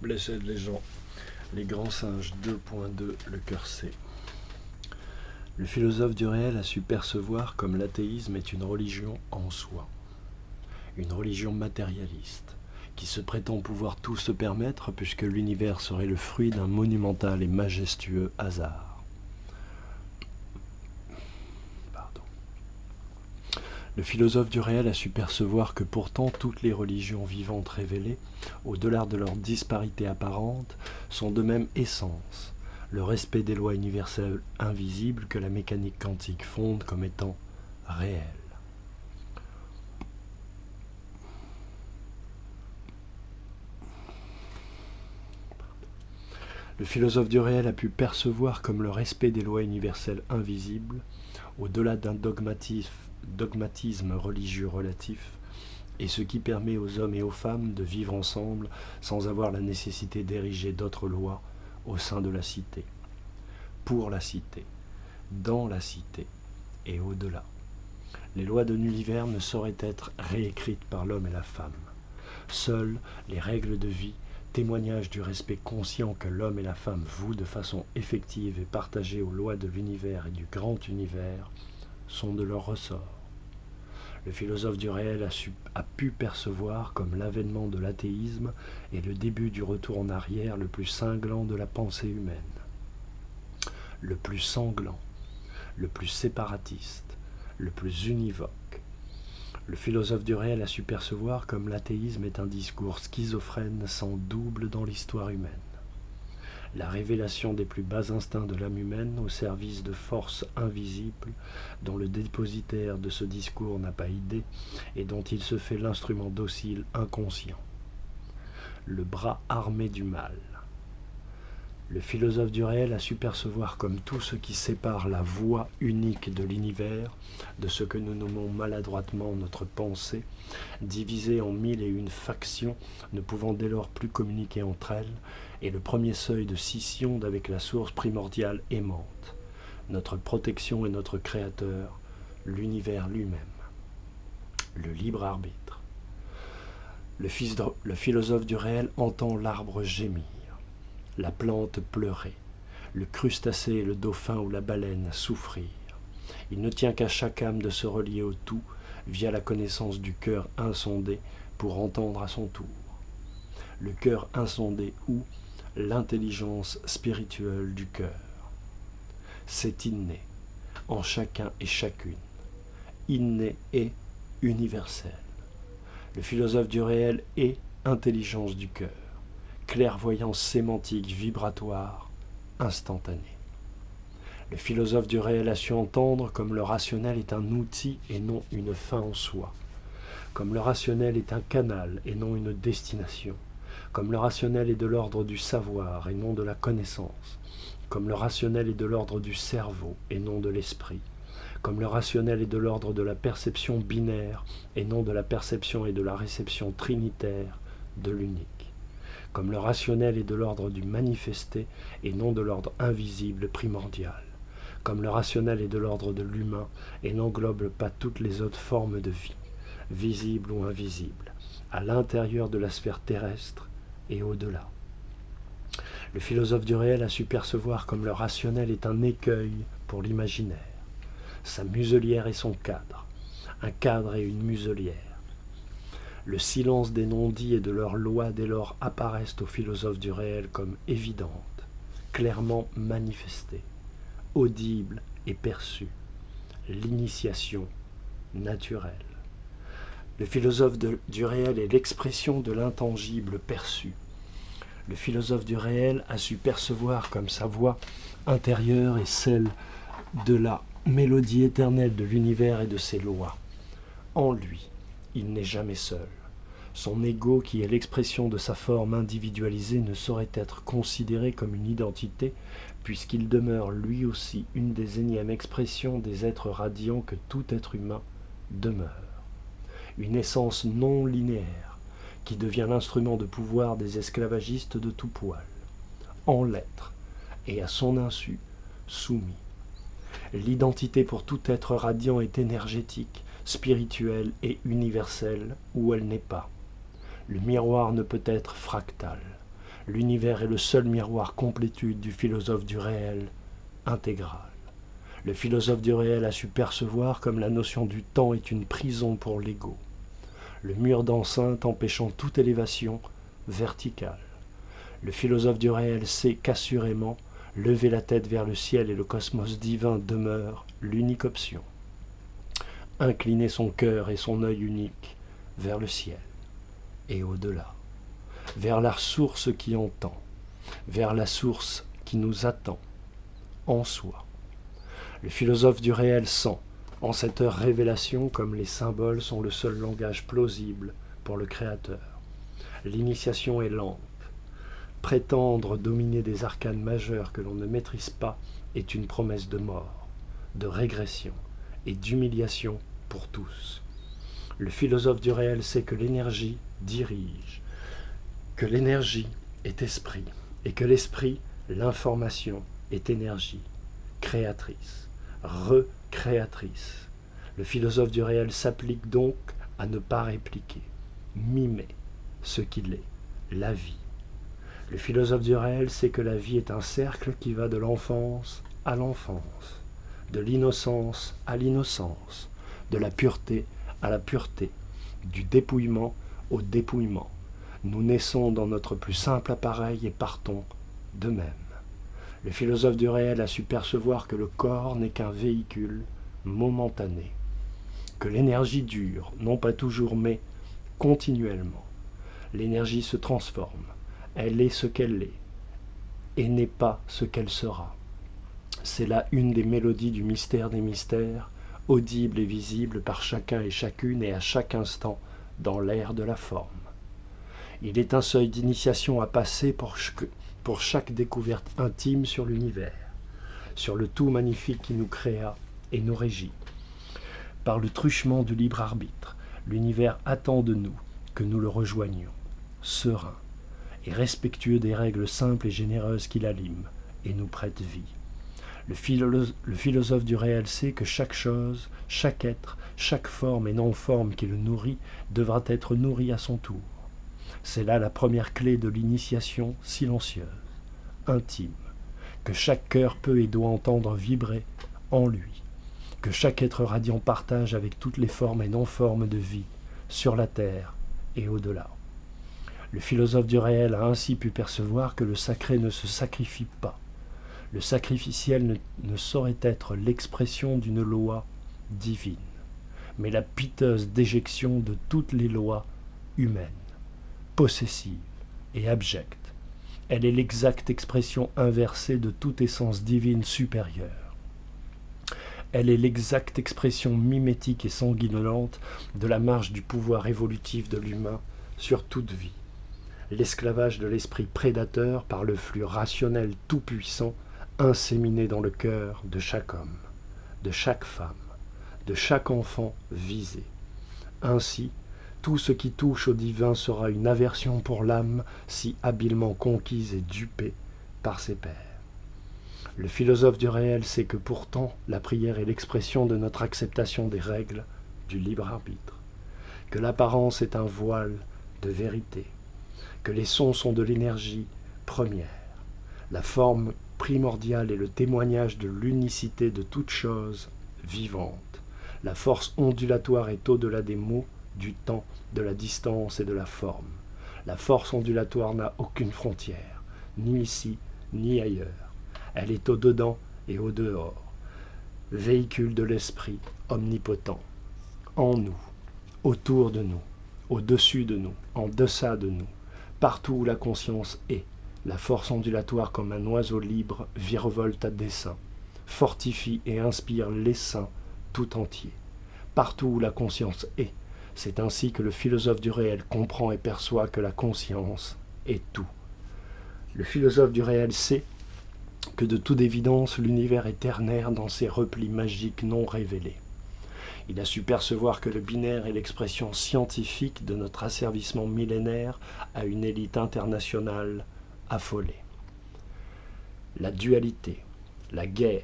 Blessed les gens, les grands singes 2.2, le cœur C. Le philosophe du réel a su percevoir comme l'athéisme est une religion en soi, une religion matérialiste, qui se prétend pouvoir tout se permettre puisque l'univers serait le fruit d'un monumental et majestueux hasard. Le philosophe du réel a su percevoir que pourtant toutes les religions vivantes révélées, au-delà de leur disparité apparente, sont de même essence, le respect des lois universelles invisibles que la mécanique quantique fonde comme étant réelles. Le philosophe du réel a pu percevoir comme le respect des lois universelles invisibles, au-delà d'un dogmatisme religieux relatif, et ce qui permet aux hommes et aux femmes de vivre ensemble sans avoir la nécessité d'ériger d'autres lois au sein de la cité, pour la cité, dans la cité et au-delà. Les lois de l'univers ne sauraient être réécrites par l'homme et la femme. Seules les règles de vie, témoignage du respect conscient que l'homme et la femme vouent de façon effective et partagée aux lois de l'univers et du grand univers, sont de leur ressort. Le philosophe du réel a pu percevoir comme l'avènement de l'athéisme et le début du retour en arrière le plus cinglant de la pensée humaine, le plus sanglant, le plus séparatiste, le plus univoque. Le philosophe du réel a su percevoir comme l'athéisme est un discours schizophrène sans double dans l'histoire humaine. La révélation des plus bas instincts de l'âme humaine au service de forces invisibles dont le dépositaire de ce discours n'a pas idée et dont il se fait l'instrument docile inconscient. Le bras armé du mal. Le philosophe du réel a su percevoir comme tout ce qui sépare la voie unique de l'univers de ce que nous nommons maladroitement notre pensée, divisée en 1001 factions, ne pouvant dès lors plus communiquer entre elles, et le premier seuil de scission d'avec la source primordiale aimante, notre protection et notre créateur, l'univers lui-même, le libre arbitre. Le philosophe du réel entend l'arbre gémir, la plante pleurer, le crustacé et le dauphin ou la baleine souffrir. Il ne tient qu'à chaque âme de se relier au tout via la connaissance du cœur insondé pour entendre à son tour. Le cœur insondé ou l'intelligence spirituelle du cœur. C'est inné, en chacun et chacune, inné et universel. Le philosophe du réel est intelligence du cœur, clairvoyance sémantique vibratoire, instantanée. Le philosophe du réel a su entendre comme le rationnel est un outil et non une fin en soi, comme le rationnel est un canal et non une destination, comme le rationnel est de l'ordre du savoir et non de la connaissance, comme le rationnel est de l'ordre du cerveau et non de l'esprit, comme le rationnel est de l'ordre de la perception binaire et non de la perception et de la réception trinitaire de l'unique, comme le rationnel est de l'ordre du manifesté et non de l'ordre invisible primordial, comme le rationnel est de l'ordre de l'humain et n'englobe pas toutes les autres formes de vie, visibles ou invisibles, à l'intérieur de la sphère terrestre et au-delà. Le philosophe du réel a su percevoir comme le rationnel est un écueil pour l'imaginaire, sa muselière et son cadre, un cadre et une muselière. Le silence des non-dits et de leurs lois dès lors apparaissent au philosophe du réel comme évidentes, clairement manifestées, audibles et perçues, l'initiation naturelle. Le philosophe du réel est l'expression de l'intangible perçu. Le philosophe du réel a su percevoir comme sa voix intérieure et celle de la mélodie éternelle de l'univers et de ses lois. En lui, il n'est jamais seul. Son ego, qui est l'expression de sa forme individualisée, ne saurait être considéré comme une identité, puisqu'il demeure lui aussi une des énièmes expressions des êtres radiants que tout être humain demeure. Une essence non linéaire, qui devient l'instrument de pouvoir des esclavagistes de tout poil, en l'être, et à son insu, soumis. L'identité pour tout être radiant est énergétique, spirituelle et universelle, où elle n'est pas. Le miroir ne peut être fractal. L'univers est le seul miroir complétude du philosophe du réel intégral. Le philosophe du réel a su percevoir comme la notion du temps est une prison pour l'ego, le mur d'enceinte empêchant toute élévation verticale. Le philosophe du réel sait qu'assurément, lever la tête vers le ciel et le cosmos divin demeure l'unique option. Incliner son cœur et son œil unique vers le ciel et au-delà, vers la source qui entend, vers la source qui nous attend, en soi. Le philosophe du réel sent, en cette heure révélation, comme les symboles sont le seul langage plausible pour le Créateur. L'initiation est lente. Prétendre dominer des arcanes majeures que l'on ne maîtrise pas est une promesse de mort, de régression et d'humiliation pour tous. Le philosophe du réel sait que l'énergie dirige, que l'énergie est esprit, et que l'esprit, l'information, est énergie, créatrice, recréatrice. Le philosophe du réel s'applique donc à ne pas répliquer, mimer ce qu'il est, la vie. Le philosophe du réel sait que la vie est un cercle qui va de l'enfance à l'enfance, de l'innocence à l'innocence, de la pureté à la pureté, du dépouillement au dépouillement. Nous naissons dans notre plus simple appareil et partons de même. Le philosophe du réel a su percevoir que le corps n'est qu'un véhicule momentané, que l'énergie dure, non pas toujours mais continuellement. L'énergie se transforme, elle est ce qu'elle est, et n'est pas ce qu'elle sera. C'est là une des mélodies du mystère des mystères, audible et visible par chacun et chacune et à chaque instant dans l'air de la forme. Il est un seuil d'initiation à passer pour chaque découverte intime sur l'univers, sur le tout magnifique qui nous créa et nous régit. Par le truchement du libre arbitre, l'univers attend de nous que nous le rejoignions, serein et respectueux des règles simples et généreuses qui l'animent et nous prêtent vie. Le philosophe du réel sait que chaque chose, chaque être, chaque forme et non-forme qui le nourrit devra être nourri à son tour. C'est là la première clé de l'initiation silencieuse, intime, que chaque cœur peut et doit entendre vibrer en lui, que chaque être radiant partage avec toutes les formes et non-formes de vie, sur la terre et au-delà. Le philosophe du réel a ainsi pu percevoir que le sacré ne se sacrifie pas. Le sacrificiel ne saurait être l'expression d'une loi divine, mais la piteuse déjection de toutes les lois humaines, possessives et abjectes. Elle est l'exacte expression inversée de toute essence divine supérieure. Elle est l'exacte expression mimétique et sanguinolente de la marche du pouvoir évolutif de l'humain sur toute vie. L'esclavage de l'esprit prédateur par le flux rationnel tout-puissant inséminé dans le cœur de chaque homme, de chaque femme, de chaque enfant visé. Ainsi, tout ce qui touche au divin sera une aversion pour l'âme si habilement conquise et dupée par ses pairs. Le philosophe du réel sait que pourtant la prière est l'expression de notre acceptation des règles du libre arbitre, que l'apparence est un voile de vérité, que les sons sont de l'énergie première, la forme primordiale est le témoignage de l'unicité de toute chose vivante. La force ondulatoire est au-delà des mots, du temps, de la distance et de la forme. La force ondulatoire n'a aucune frontière, ni ici, ni ailleurs. Elle est au-dedans et au-dehors, véhicule de l'esprit omnipotent, en nous, autour de nous, au-dessus de nous, en deçà de nous, partout où la conscience est. La force ondulatoire comme un oiseau libre virevolte à dessein, fortifie et inspire l'essaim tout entier. Partout où la conscience est, c'est ainsi que le philosophe du réel comprend et perçoit que la conscience est tout. Le philosophe du réel sait que de toute évidence l'univers est ternaire dans ses replis magiques non révélés. Il a su percevoir que le binaire est l'expression scientifique de notre asservissement millénaire à une élite internationale affolée. La dualité, la guerre,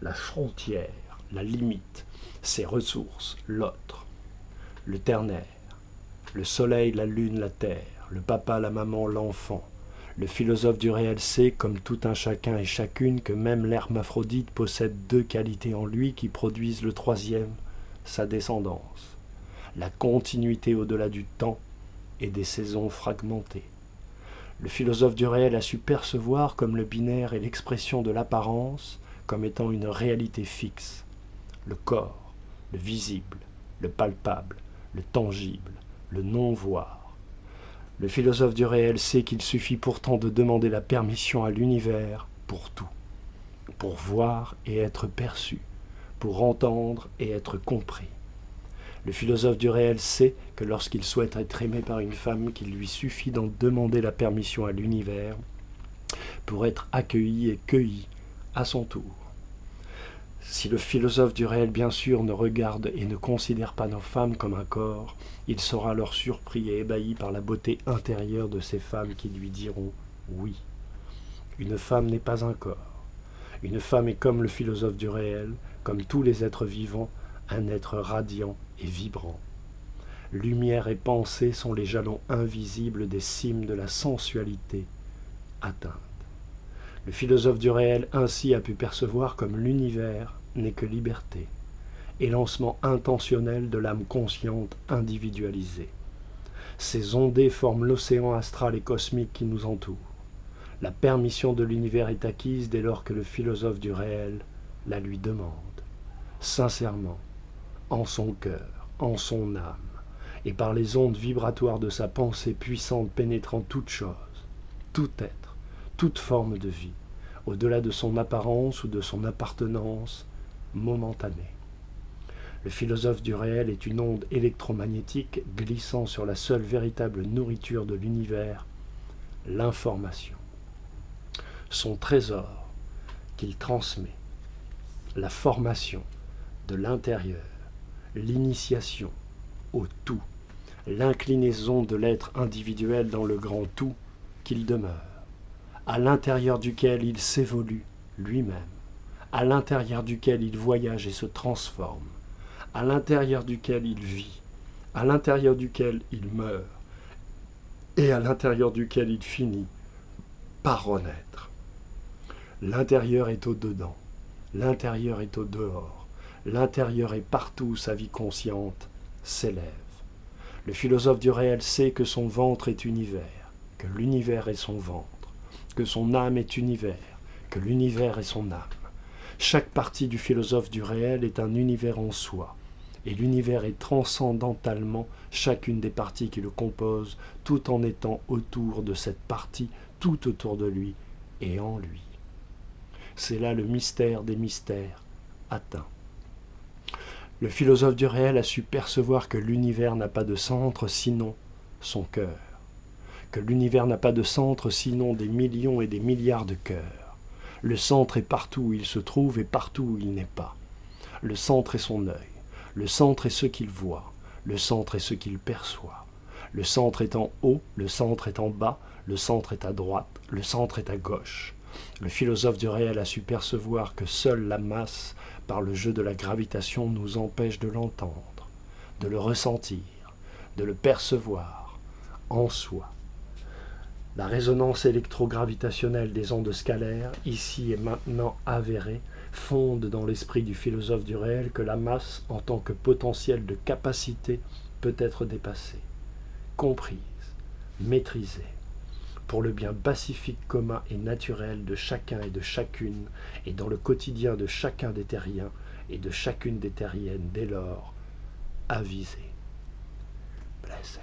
la frontière, la limite, ses ressources, l'autre, le ternaire, le soleil, la lune, la terre, le papa, la maman, l'enfant, Le philosophe du réel sait, comme tout un chacun et chacune, que même l'hermaphrodite possède deux qualités en lui qui produisent le troisième, sa descendance, la continuité au-delà du temps et des saisons fragmentées. Le philosophe du réel a su percevoir comme le binaire et l'expression de l'apparence comme étant une réalité fixe, le corps, le visible, le palpable, le tangible, le non-voir. Le philosophe du réel sait qu'il suffit pourtant de demander la permission à l'univers pour tout, pour voir et être perçu, pour entendre et être compris. Le philosophe du réel sait que lorsqu'il souhaite être aimé par une femme, qu'il lui suffit d'en demander la permission à l'univers pour être accueilli et cueilli à son tour. Si le philosophe du réel, bien sûr, ne regarde et ne considère pas nos femmes comme un corps, il sera alors surpris et ébahi par la beauté intérieure de ces femmes qui lui diront « oui ». Une femme n'est pas un corps. Une femme est comme le philosophe du réel, comme tous les êtres vivants, un être radiant et vibrant. Lumière et pensée sont les jalons invisibles des cimes de la sensualité atteinte. Le philosophe du réel ainsi a pu percevoir comme l'univers n'est que liberté, élancement intentionnel de l'âme consciente individualisée. Ces ondées forment l'océan astral et cosmique qui nous entoure. La permission de l'univers est acquise dès lors que le philosophe du réel la lui demande, sincèrement, en son cœur, en son âme, et par les ondes vibratoires de sa pensée puissante pénétrant toute chose, tout être, toute forme de vie, au-delà de son apparence ou de son appartenance momentanée. Le philosophe du réel est une onde électromagnétique glissant sur la seule véritable nourriture de l'univers, l'information. Son trésor qu'il transmet, la formation de l'intérieur, l'initiation au tout, l'inclinaison de l'être individuel dans le grand tout qu'il demeure, à l'intérieur duquel il s'évolue lui-même, à l'intérieur duquel il voyage et se transforme, à l'intérieur duquel il vit, à l'intérieur duquel il meurt, et à l'intérieur duquel il finit par renaître. L'intérieur est au-dedans, l'intérieur est au-dehors, l'intérieur est partout où sa vie consciente s'élève. Le philosophe du réel sait que son ventre est univers, que l'univers est son ventre, que son âme est univers, que l'univers est son âme. Chaque partie du philosophe du réel est un univers en soi, et l'univers est transcendentalement chacune des parties qui le composent, tout en étant autour de cette partie, tout autour de lui et en lui. C'est là le mystère des mystères atteint. Le philosophe du réel a su percevoir que l'univers n'a pas de centre sinon son cœur, que l'univers n'a pas de centre sinon des millions et des milliards de cœurs. Le centre est partout où il se trouve et partout où il n'est pas. Le centre est son œil, le centre est ce qu'il voit, le centre est ce qu'il perçoit. Le centre est en haut, le centre est en bas, le centre est à droite, le centre est à gauche. Le philosophe du réel a su percevoir que seule la masse, par le jeu de la gravitation, nous empêche de l'entendre, de le ressentir, de le percevoir en soi. La résonance électrogravitationnelle des ondes scalaires, ici et maintenant avérée, fonde dans l'esprit du philosophe du réel que la masse, en tant que potentiel de capacité, peut être dépassée, comprise, maîtrisée, pour le bien pacifique commun et naturel de chacun et de chacune, et dans le quotidien de chacun des terriens et de chacune des terriennes dès lors, avisée. Blessed.